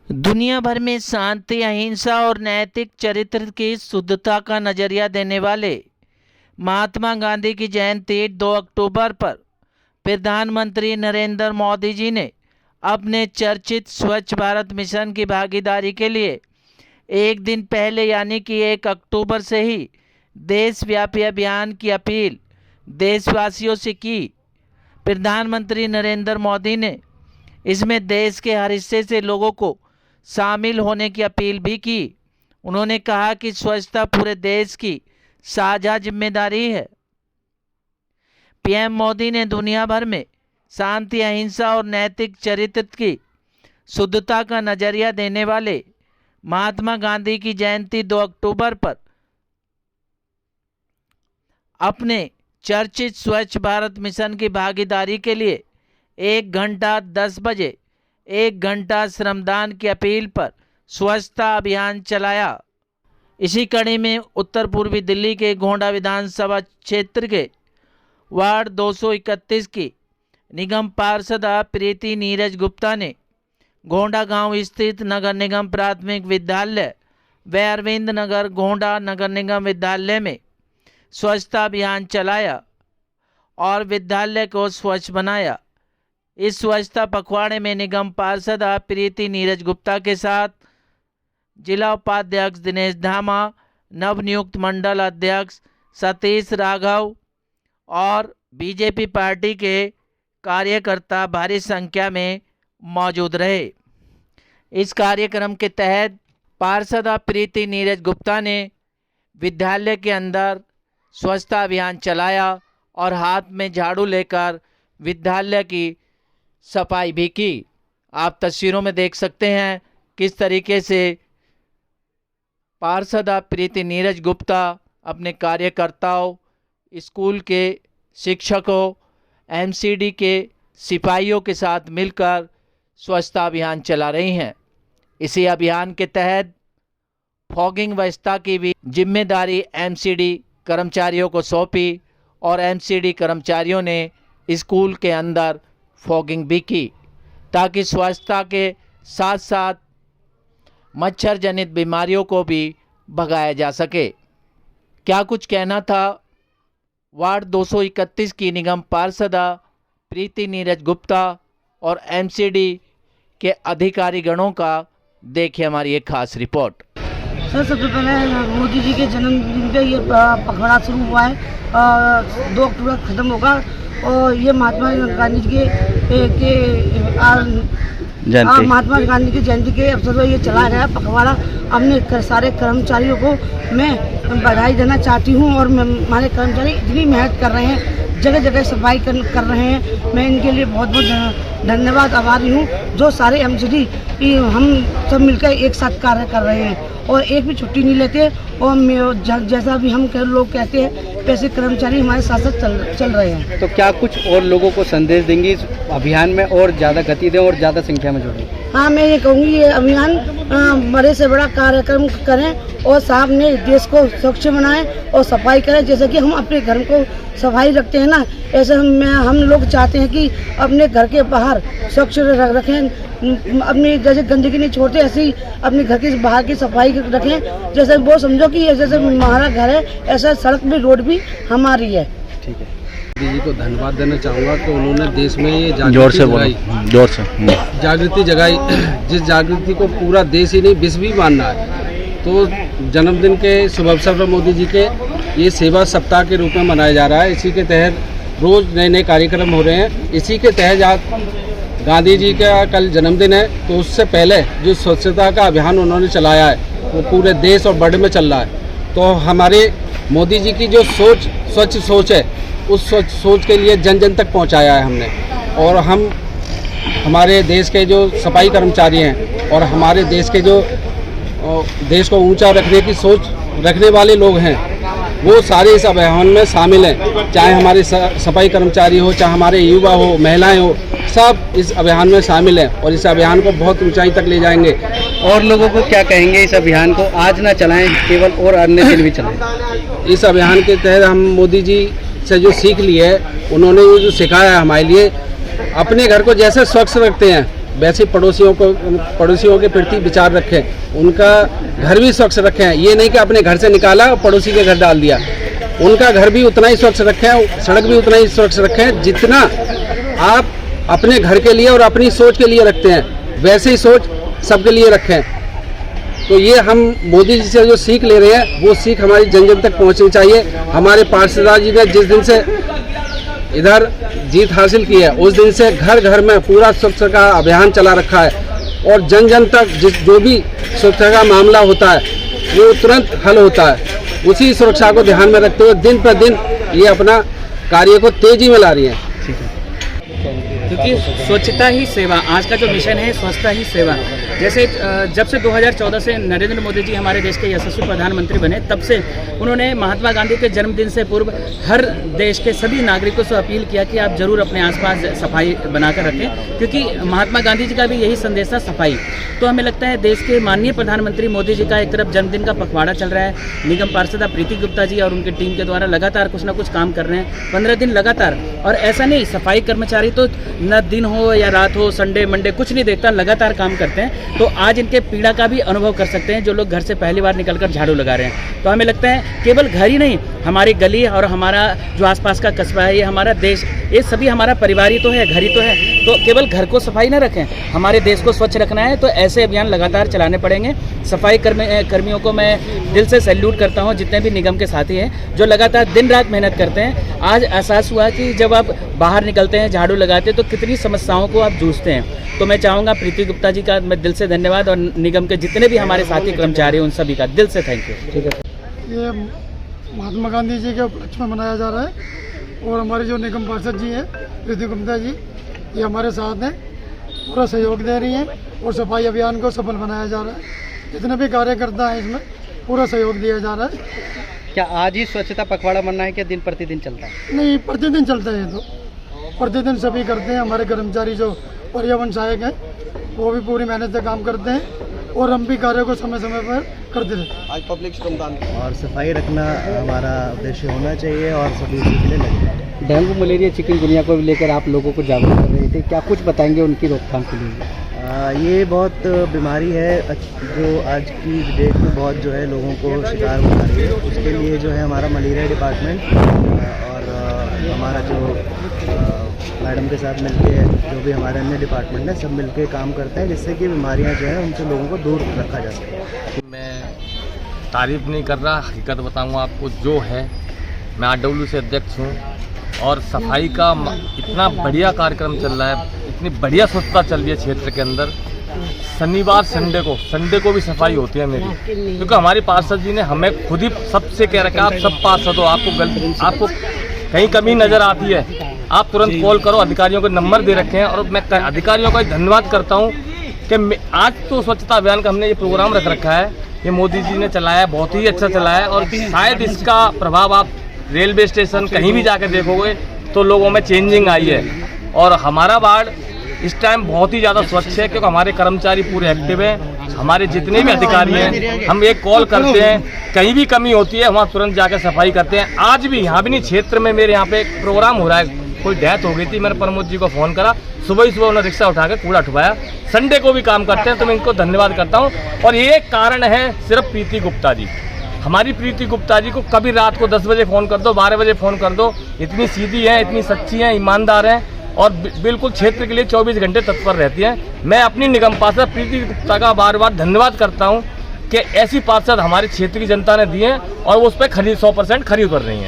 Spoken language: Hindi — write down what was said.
दुनिया भर में शांति, अहिंसा और नैतिक चरित्र की शुद्धता का नजरिया देने वाले महात्मा गांधी की जयंती 2 अक्टूबर पर प्रधानमंत्री नरेंद्र मोदी जी ने अपने चर्चित स्वच्छ भारत मिशन की भागीदारी के लिए एक दिन पहले यानी कि 1 अक्टूबर से ही देशव्यापी अभियान की अपील देशवासियों से की। प्रधानमंत्री नरेंद्र मोदी ने इसमें देश के हर हिस्से से लोगों को शामिल होने की अपील भी की। उन्होंने कहा कि स्वच्छता पूरे देश की साझा जिम्मेदारी है। पीएम मोदी ने दुनिया भर में शांति, अहिंसा और नैतिक चरित्र की शुद्धता का नजरिया देने वाले महात्मा गांधी की जयंती 2 अक्टूबर पर अपने चर्चित स्वच्छ भारत मिशन की भागीदारी के लिए 1 घंटा 10 बजे 1 घंटा श्रमदान की अपील पर स्वच्छता अभियान चलाया। इसी कड़ी में उत्तर पूर्वी दिल्ली के गोंडा विधानसभा क्षेत्र के वार्ड 231 की निगम पार्षद प्रीति नीरज गुप्ता ने गोंडा गांव स्थित नगर निगम प्राथमिक विद्यालय व अरविंद नगर गोंडा नगर निगम विद्यालय में स्वच्छता अभियान चलाया और विद्यालय को स्वच्छ बनाया। इस स्वच्छता पखवाड़े में निगम पार्षद प्रीति नीरज गुप्ता के साथ जिला उपाध्यक्ष दिनेश धामा, नवनियुक्त मंडल अध्यक्ष सतीश राघव और बीजेपी पार्टी के कार्यकर्ता भारी संख्या में मौजूद रहे। इस कार्यक्रम के तहत पार्षद प्रीति नीरज गुप्ता ने विद्यालय के अंदर स्वच्छता अभियान चलाया और हाथ में झाड़ू लेकर विद्यालय की सफाई भी की। आप तस्वीरों में देख सकते हैं किस तरीके से पार्षद प्रीति नीरज गुप्ता अपने कार्यकर्ताओं, स्कूल के शिक्षकों, एमसीडी के सिपाहियों के साथ मिलकर स्वच्छता अभियान चला रही हैं। इसी अभियान के तहत फॉगिंग व्यवस्था की भी जिम्मेदारी एमसीडी कर्मचारियों को सौंपी और एमसीडी कर्मचारियों ने स्कूल के अंदर फॉगिंग भी की ताकि स्वच्छता के साथ साथ मच्छर जनित बीमारियों को भी भगाया जा सके। क्या कुछ कहना था वार्ड 231 की निगम पार्षद प्रीति नीरज गुप्ता और एमसीडी के अधिकारी गणों का, देखिए हमारी एक खास रिपोर्ट। सर, सबसे पहले मोदी जी के जन्मदिन पे ये पखवाड़ा शुरू हुआ है। 2 अक्टूबर ख़त्म होगा और ये महात्मा गांधी जी महात्मा गांधी की जयंती के अवसर पर ये चलाया गया पखवाड़ा। अपने सारे कर्मचारियों को मैं बधाई देना चाहती हूँ और हमारे कर्मचारी इतनी मेहनत कर रहे हैं, जगह जगह सफाई कर रहे हैं। मैं इनके लिए बहुत बहुत धन्यवाद आभारी हूँ। जो सारे एमसीडी हम सब मिलकर एक साथ कार्य कर रहे हैं और एक भी छुट्टी नहीं लेते और जैसा भी हम लोग कहते हैं वैसे कर्मचारी हमारे साथ साथ चल रहे हैं। तो क्या कुछ और लोगों को संदेश देंगी इस अभियान में और ज़्यादा गति दें और ज़्यादा संख्या में जुड़ें? हाँ, मैं ये कहूँगी ये अभियान बड़े से बड़ा कार्यक्रम करें और साहब ने देश को स्वच्छ बनाएं और सफाई करें। जैसे कि हम अपने घर को सफाई रखते हैं ना, ऐसे हम लोग चाहते हैं कि अपने घर के बाहर स्वच्छ रखें। अपनी जैसे गंदगी नहीं छोड़ते ऐसे ही अपने घर के बाहर की सफाई रखें। जैसे वो समझो कि जैसे हमारा घर है ऐसा सड़क भी रोड भी हमारी है। ठीक है, दीदी को धन्यवाद देना चाहूँगा कि उन्होंने देश में ये जागृति जगाई, जिस जागृति को पूरा देश ही नहीं विश्व भी मानना है। तो जन्मदिन के शुभ अवसर पर मोदी जी के ये सेवा सप्ताह के रूप में मनाया जा रहा है। इसी के तहत रोज़ नए नए कार्यक्रम हो रहे हैं। इसी के तहत आज गांधी जी का कल जन्मदिन है, तो उससे पहले जो स्वच्छता का अभियान उन्होंने चलाया है वो पूरे देश और वर्ल्ड में चल रहा है। तो हमारे मोदी जी की जो स्वच्छ सोच है, उस स्वच्छ सोच के लिए जन जन तक पहुंचाया है हमने। और हम हमारे देश के जो सफाई कर्मचारी हैं और हमारे देश के जो देश को ऊंचा रखने की सोच रखने वाले लोग हैं, वो सारे इस अभियान में शामिल हैं। चाहे हमारे सफाई कर्मचारी हो, चाहे हमारे युवा हो, महिलाएं हो, सब इस अभियान में शामिल हैं और इस अभियान को बहुत ऊंचाई तक ले जाएंगे। और लोगों को क्या कहेंगे इस अभियान को आज ना चलाएं, केवल और अन्य दिन भी चलाएं? इस अभियान के तहत हम मोदी जी से जो सीख ली है, उन्होंने वो जो सिखाया है हमारे लिए, अपने घर को जैसे स्वच्छ रखते हैं वैसे पड़ोसियों के प्रति विचार रखें, उनका घर भी स्वच्छ रखें। ये नहीं कि अपने घर से निकाला और पड़ोसी के घर डाल दिया। उनका घर भी उतना ही स्वच्छ रखें, सड़क भी उतना ही स्वच्छ रखें जितना आप अपने घर के लिए और अपनी सोच के लिए रखते हैं, वैसे ही सोच सबके लिए रखें। तो ये हम मोदी जी से जो सीख ले रहे हैं, वो सीख हमारी जन जन तक पहुंचनी चाहिए। हमारे पार्षद जी ने जिस दिन से इधर जीत हासिल की है, उस दिन से घर घर में पूरा स्वच्छता का अभियान चला रखा है और जन जन तक जो भी स्वच्छता का मामला होता है वो तुरंत हल होता है। उसी सुरक्षा को ध्यान में रखते हुए दिन पर दिन ये अपना कार्य को तेजी में ला रही है। क्योंकि स्वच्छता ही सेवा, आज का जो मिशन है स्वच्छता ही सेवा। जैसे जब से 2014 से नरेंद्र मोदी जी हमारे देश के यशस्वी प्रधानमंत्री बने, तब से उन्होंने महात्मा गांधी के जन्मदिन से पूर्व हर देश के सभी नागरिकों से अपील किया कि आप जरूर अपने आसपास सफाई बनाकर रखें, क्योंकि महात्मा गांधी जी का भी यही संदेश था, सफाई। तो हमें लगता है देश के माननीय प्रधानमंत्री मोदी जी का एक तरफ जन्मदिन का पखवाड़ा चल रहा है, निगम पार्षद प्रीति गुप्ता जी और उनकी टीम के द्वारा लगातार कुछ ना कुछ काम कर रहे हैं 15 दिन लगातार। और ऐसा नहीं, सफाई कर्मचारी तो न दिन हो या रात हो, संडे मंडे कुछ नहीं देखता, लगातार काम करते हैं। तो आज इनके पीड़ा का भी अनुभव कर सकते हैं जो लोग घर से पहली बार निकलकर झाड़ू लगा रहे हैं। तो हमें लगता है केवल घर ही नहीं, हमारी गली और हमारा जो आसपास का कस्बा है, ये हमारा देश, ये सभी हमारा परिवार ही तो है, घर ही तो है। तो केवल घर को सफाई न रखें, हमारे देश को स्वच्छ रखना है तो ऐसे अभियान लगातार चलाने पड़ेंगे। सफाई कर्मियों को मैं दिल से सैल्यूट करता हूँ, जितने भी निगम के साथी हैं जो लगातार दिन रात मेहनत करते हैं। आज एहसास हुआ कि जब आप बाहर निकलते हैं, झाड़ू लगाते हैं, तो कितनी समस्याओं को आप जूझते हैं। तो मैं चाहूँगा प्रीति गुप्ता जी का मैं दिल से धन्यवाद और निगम के जितने भी हमारे साथी कर्मचारी हैं उन सभी का दिल से थैंक यू। ठीक है, ये महात्मा गांधी जी के उपलक्ष्य में मनाया जा रहा है और हमारे जो निगम पार्षद जी हैं प्रीति गुप्ता जी, ये हमारे साथ हैं, पूरा सहयोग दे रही हैं और सफाई अभियान को सफल बनाया जा रहा है। जितने भी कार्यकर्ता हैं इसमें पूरा सहयोग दिया जा रहा है। क्या आज ही स्वच्छता पखवाड़ा बनना है, क्या दिन प्रतिदिन चलता है? नहीं, प्रतिदिन चलता है, ये तो प्रतिदिन सभी करते हैं। हमारे कर्मचारी जो पर्यावरण सहायक हैं वो भी पूरी मेहनत से काम करते हैं और हम भी कार्य को समय समय पर करते रहते हैं। आज पब्लिक श्रमदान और सफाई रखना हमारा उद्देश्य होना चाहिए और सभी इसके लिए लगे। डेंगू, मलेरिया, चिकनगुनिया को लेकर आप लोगों को जागरूक कर रहे थे, क्या कुछ बताएंगे उनकी रोकथाम के लिए? ये बहुत बीमारी है जो आज की डेट में बहुत जो है लोगों को शिकार बना रही है। उसके लिए जो है हमारा मलेरिया डिपार्टमेंट और हमारा जो मैडम के साथ मिलके जो भी हमारे अन्य डिपार्टमेंट है सब मिलके काम करते हैं, जिससे कि बीमारियां जो है उनसे लोगों को दूर रखा जा सके। मैं तारीफ नहीं कर रहा, हकीकत बताऊंगा आपको जो है। मैं आरडब्ल्यू से अध्यक्ष हूँ और सफाई का इतना बढ़िया कार्यक्रम चल रहा है, इतनी बढ़िया स्वच्छता चल रही है क्षेत्र के अंदर। शनिवार संडे को भी सफाई होती है मेरी, क्योंकि हमारे पार्षद जी ने हमें खुद ही सबसे कह रखा है, आप सब पार्षद हो, आपको कहीं कमी नज़र आती है आप तुरंत कॉल करो। अधिकारियों के नंबर दे रखे हैं और मैं अधिकारियों का धन्यवाद करता हूँ कि आज तो स्वच्छता अभियान का हमने ये प्रोग्राम रख रखा है, ये मोदी जी ने चलाया, बहुत ही अच्छा चलाया और शायद इसका प्रभाव आप रेलवे स्टेशन कहीं भी जाकर देखोगे तो लोगों में चेंजिंग आई है। और हमारा वार्ड इस टाइम बहुत ही ज़्यादा स्वच्छ है क्योंकि हमारे कर्मचारी पूरे एक्टिव हैं, हमारे जितने भी अधिकारी हैं, हम एक कॉल करते हैं, कहीं भी कमी होती है वहाँ तुरंत जाकर सफाई करते हैं। आज भी यहाँ भी नहीं, क्षेत्र में मेरे यहाँ पे एक प्रोग्राम हो रहा है, कोई डेथ हो गई थी, मैंने प्रमोद जी को फ़ोन करा, सुबह ही सुबह उन्होंने रिक्शा उठा के कूड़ा उठवाया। संडे को भी काम करते हैं, तो मैं इनको धन्यवाद करता हूँ। और ये कारण है सिर्फ प्रीति गुप्ता जी, हमारी प्रीति गुप्ता जी को कभी रात को 10 बजे फ़ोन कर दो, 12 बजे फ़ोन कर दो, इतनी सीधी हैं, इतनी सच्ची हैं, ईमानदार हैं और बिल्कुल क्षेत्र के लिए 24 घंटे तत्पर रहती हैं। मैं अपनी निगम पार्षद प्रीति गुप्ता का बार बार धन्यवाद करता हूं कि ऐसी पार्षद हमारे क्षेत्र की जनता ने दी हैं और वो उस पर 100% खरीद कर रही हैं।